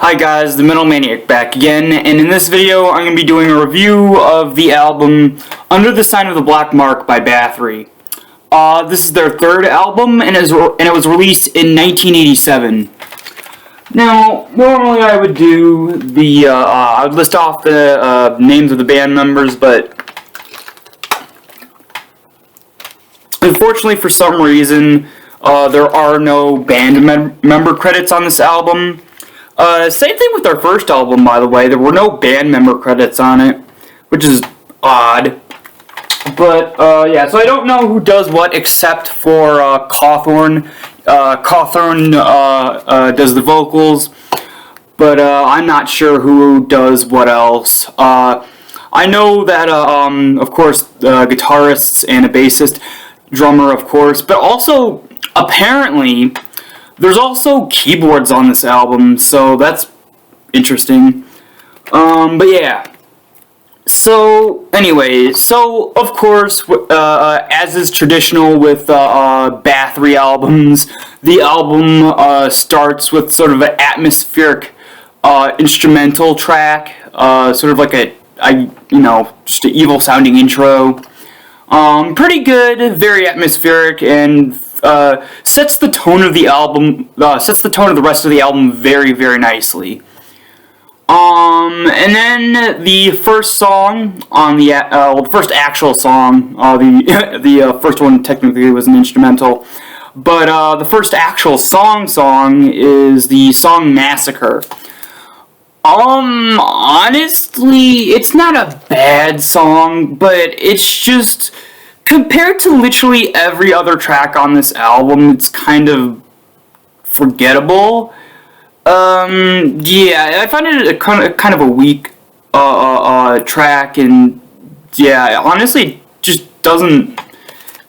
Hi guys, the Metal Maniac back again, and in this video I'm going to be doing a review of the album Under the Sign of the Black Mark by Bathory. This is their third album, and it was released in 1987. Now, normally I would do I would list off the names of the band members, but unfortunately for some reason, there are no band member credits on this album. Same thing with our first album, by the way. There were no band member credits on it, which is odd. But, yeah, so I don't know who does what except for Cawthorn. Cawthorn does the vocals, but I'm not sure who does what else. I know that, of course, guitarists and a bassist, drummer, of course, but also, apparently, there's also keyboards on this album, so that's interesting. But yeah. So, anyway, of course, as is traditional with Bathory albums, the album starts with sort of an atmospheric instrumental track, sort of like just an evil-sounding intro. Pretty good, very atmospheric, and sets the tone of the album, sets the tone of the rest of the album very, very nicely. And then the first song on the first actual song, the first one technically was an instrumental, but the first actual song is the song Massacre. Honestly, it's not a bad song, but it's just, compared to literally every other track on this album, it's kind of forgettable. Yeah, I find it kind of a weak track, and yeah, honestly, it just doesn't.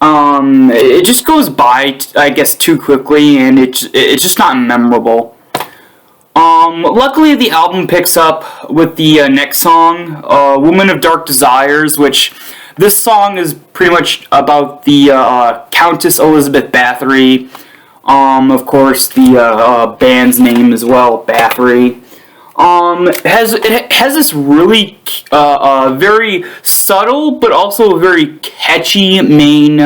It just goes by, I guess, too quickly, and it's just not memorable. Luckily, the album picks up with the next song, "Woman of Dark Desires," which this song is pretty much about the Countess Elizabeth Bathory. Of course, the band's name as well, Bathory. It has this really very subtle but also very catchy main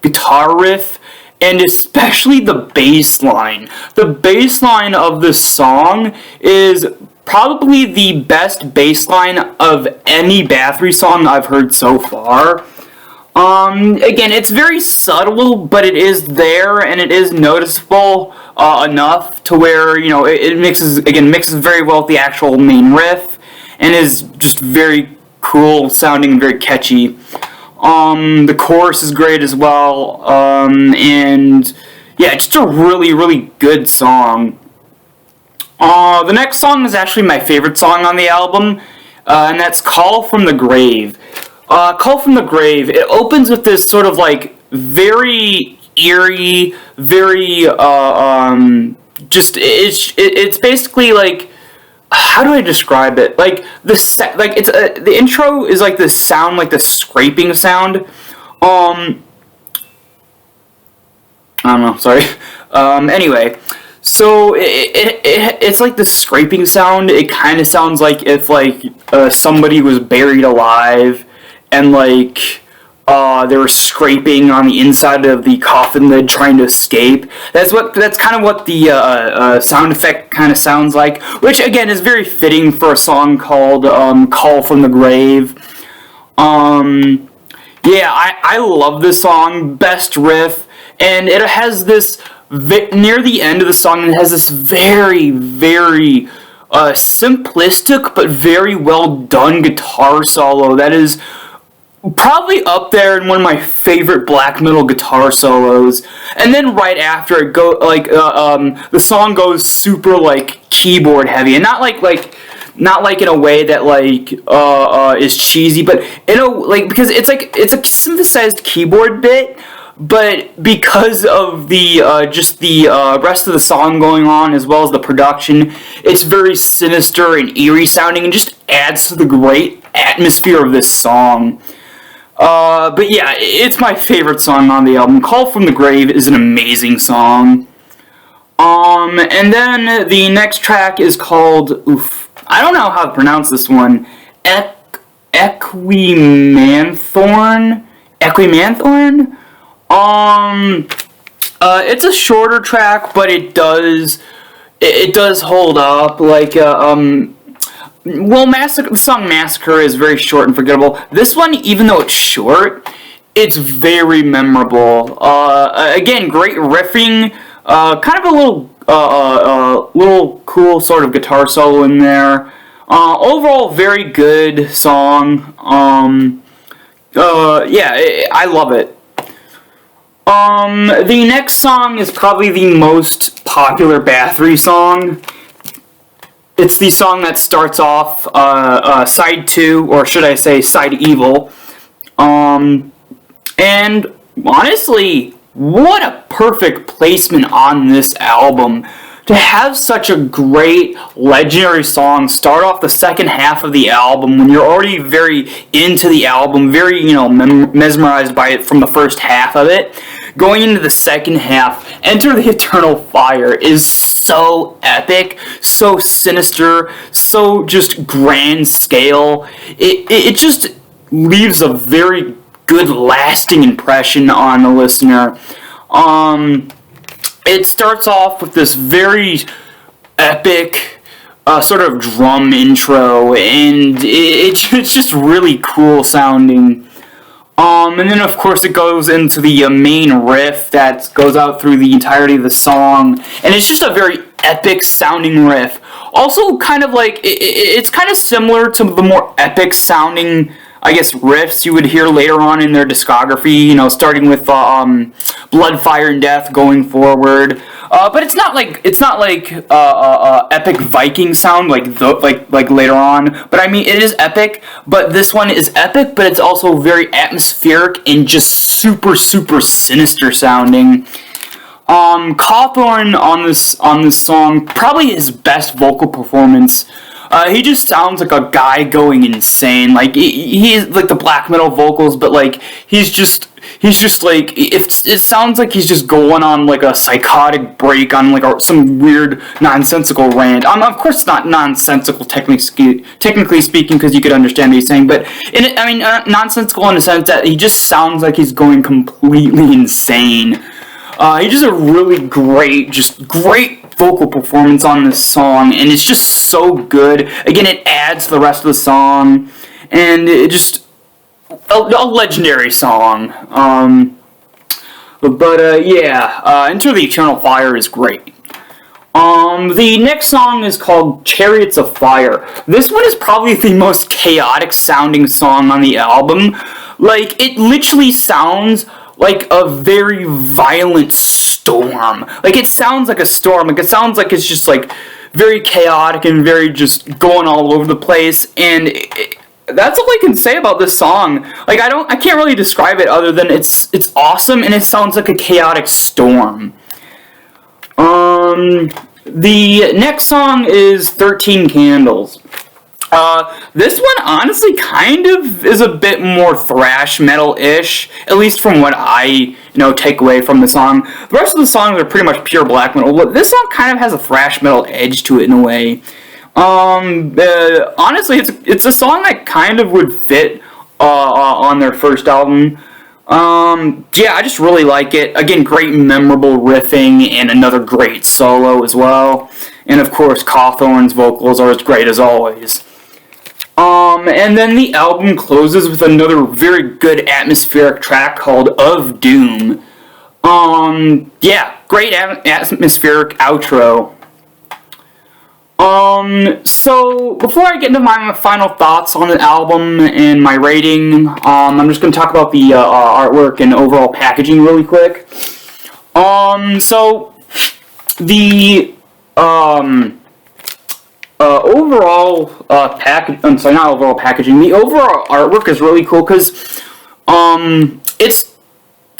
guitar riff, and especially the bass line. The bass line of this song is probably the best bass line of any Bathory song I've heard so far. Again, it's very subtle, but it is there, and it is noticeable enough to where, it mixes very well with the actual main riff, and is just very cool sounding and very catchy. The chorus is great as well, and yeah, just a really, really good song. The next song is actually my favorite song on the album, and that's Call from the Grave. Call from the Grave, it opens with this sort of like very eerie, very, it's basically like, how do I describe it? Like, the intro is like this sound, like the scraping sound. I don't know, sorry. Anyway, so it's like the scraping sound. It kind of sounds like if somebody was buried alive, and they were scraping on the inside of the coffin lid trying to escape. That's kind of what the sound effect kind of sounds like, which again is very fitting for a song called Call from the Grave. Yeah, I love this song, best riff, and it has this, near the end of the song, it has this very, very simplistic but very well done guitar solo that is probably up there in one of my favorite black metal guitar solos. And then right after it the song goes super keyboard heavy, and not like in a way that is cheesy, but because it's a synthesized keyboard bit, but because of the rest of the song going on, as well as the production, it's very sinister and eerie sounding, and just adds to the great atmosphere of this song. But yeah, it's my favorite song on the album. Call from the Grave is an amazing song. And then the next track is called, I don't know how to pronounce this one, Equimanthorn? Equimanthorn? It's a shorter track, but it does hold up, like, well, the song Massacre is very short and forgettable. This one, even though it's short, it's very memorable. Again, great riffing, kind of a little cool sort of guitar solo in there. Overall, very good song. Yeah, I love it. The next song is probably the most popular Bathory song. It's the song that starts off, side 2, or should I say side evil. And honestly, what a perfect placement on this album. To have such a great, legendary song start off the second half of the album when you're already very into the album, very, mesmerized by it from the first half of it. Going into the second half, Enter the Eternal Fire is so epic, so sinister, so just grand scale. It just leaves a very good, lasting impression on the listener. It starts off with this very epic sort of drum intro, and it's just really cool sounding. And then of course it goes into the main riff that goes out through the entirety of the song, and it's just a very epic sounding riff. Also, kind of like, it's kind of similar to the more epic sounding, I guess, riffs you would hear later on in their discography, starting with Blood, Fire, and Death going forward. But it's not like epic Viking sound like later on. But I mean, it is epic. But this one is epic, but it's also very atmospheric and just super sinister sounding. Cawthorn on this song, probably his best vocal performance. He just sounds like a guy going insane. Like, he's like the black metal vocals, but like he's just like, it sounds like he's just going on like a psychotic break on like some weird nonsensical rant. Of course it's not nonsensical technically speaking, because you could understand what he's saying, but nonsensical in the sense that he just sounds like he's going completely insane. He just a really great vocal performance on this song, and it's just so good. Again, it adds to the rest of the song, and it just a legendary song. Enter the Eternal Fire is great. The next song is called Chariots of Fire. This one is probably the most chaotic sounding song on the album. Like, it literally sounds like a very violent storm. Like, it sounds like a storm. Like, it sounds like it's just like very chaotic and very just going all over the place. And that's all I can say about this song. Like, I can't really describe it other than it's awesome, and it sounds like a chaotic storm. The next song is 13 Candles. This one honestly kind of is a bit more thrash metal-ish, at least from what I, take away from the song. The rest of the songs are pretty much pure black metal, but this song kind of has a thrash metal edge to it in a way. Honestly, it's a song that kind of would fit on their first album. I just really like it. Again, great memorable riffing and another great solo as well. And of course, Cawthorn's vocals are as great as always. And then the album closes with another very good atmospheric track called Of Doom. Great atmospheric outro. So before I get into my final thoughts on the album and my rating, I'm just going to talk about the artwork and overall packaging really quick. So the overall packaging. The overall artwork is really cool because it's,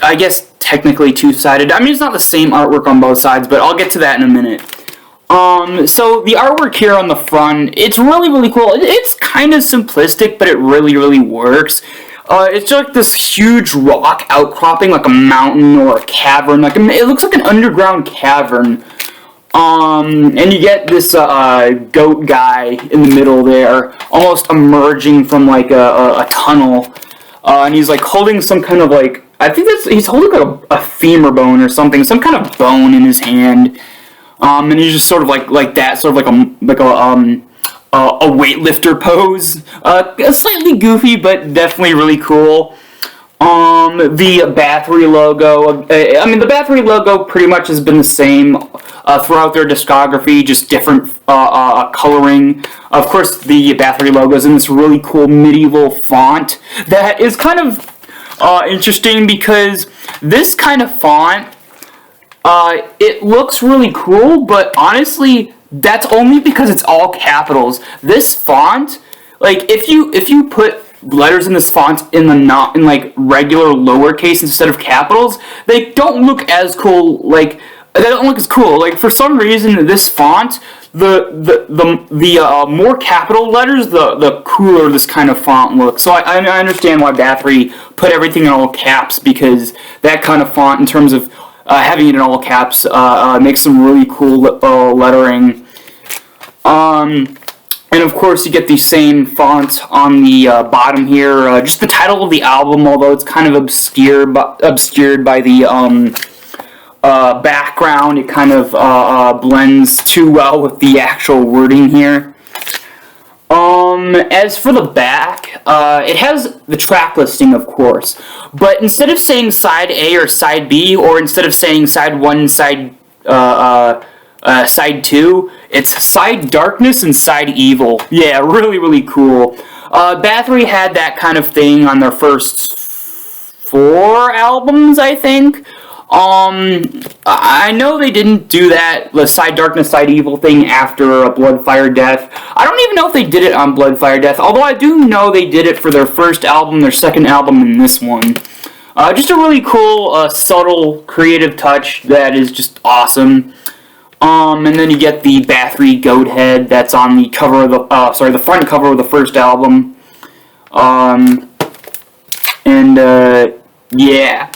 I guess, technically two-sided. I mean, it's not the same artwork on both sides, but I'll get to that in a minute. So the artwork here on the front, it's really, really cool. It's kind of simplistic, but it really, really works. It's like this huge rock outcropping, like a mountain or a cavern. It looks like an underground cavern. And you get this goat guy in the middle there, almost emerging from like a tunnel, and he's like holding some kind of like, I think he's holding like a femur bone or something, some kind of bone in his hand, and he's just sort of like that, sort of like a weightlifter pose, slightly goofy but definitely really cool. The Bathory logo, I mean, the Bathory logo pretty much has been the same throughout their discography, just different coloring. Of course, the Bathory logo is in this really cool medieval font that is kind of interesting because this kind of font, it looks really cool, but honestly, that's only because it's all capitals. This font, like, if you put letters in this font in like regular lowercase instead of capitals, they don't look as cool. Like, they don't look as cool. Like, for some reason, this font, the more capital letters, the cooler this kind of font looks. So I understand why Bathory put everything in all caps, because that kind of font, in terms of having it in all caps, makes some really cool lettering. And of course, you get the same font on the bottom here. Just the title of the album, although it's kind of obscured by the background, it kind of blends too well with the actual wording here. As for the back, it has the track listing, of course, but instead of saying side A or side B, or instead of saying side 1, side 2, it's Side Darkness and Side Evil. Yeah, really, really cool. Bathory had that kind of thing on their first 4 albums, I think. I know they didn't do that, the Side Darkness, Side Evil thing after Blood, Fire, Death. I don't even know if they did it on Blood, Fire, Death, although I do know they did it for their first album, their second album, and this one. Just a really cool, subtle, creative touch that is just awesome. And then you get the Bathory goat head that's on the cover of the front cover of the first album. Yeah.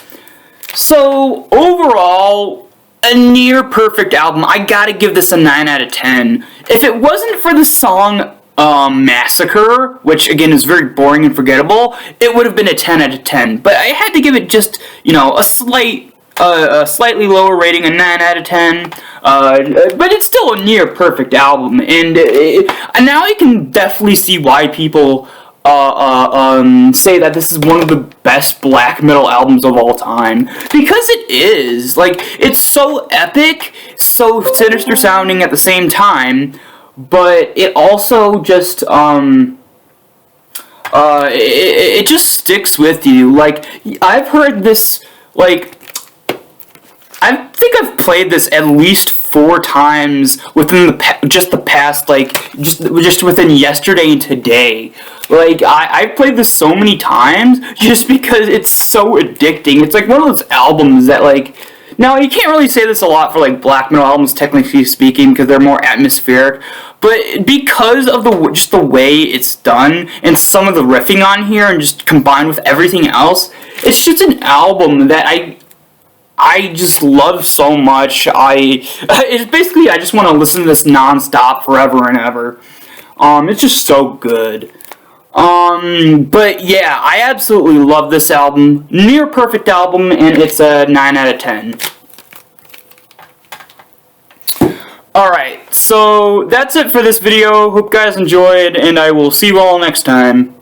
So, overall, a near perfect album. I gotta give this a 9 out of 10. If it wasn't for the song Massacre, which again is very boring and forgettable, it would have been a 10 out of 10. But I had to give it just, a slightly lower rating, a 9 out of 10. But it's still a near perfect album, and now I can definitely see why people say that this is one of the best black metal albums of all time, because it is. Like, it's so epic, so sinister sounding at the same time, but it also just it just sticks with you. Like, I've heard this, like, I think I've played this at least 4 times within the past, like, just within yesterday and today. Like, I've played this so many times just because it's so addicting. It's like one of those albums that, like, now you can't really say this a lot for, like, black metal albums, technically speaking, because they're more atmospheric, but because of just the way it's done and some of the riffing on here, and just combined with everything else, it's just an album that I just love so much. It's basically, I just want to listen to this non-stop forever and ever. It's just so good. But yeah, I absolutely love this album. Near perfect album, and it's a 9 out of 10. Alright, so that's it for this video. Hope you guys enjoyed, and I will see you all next time.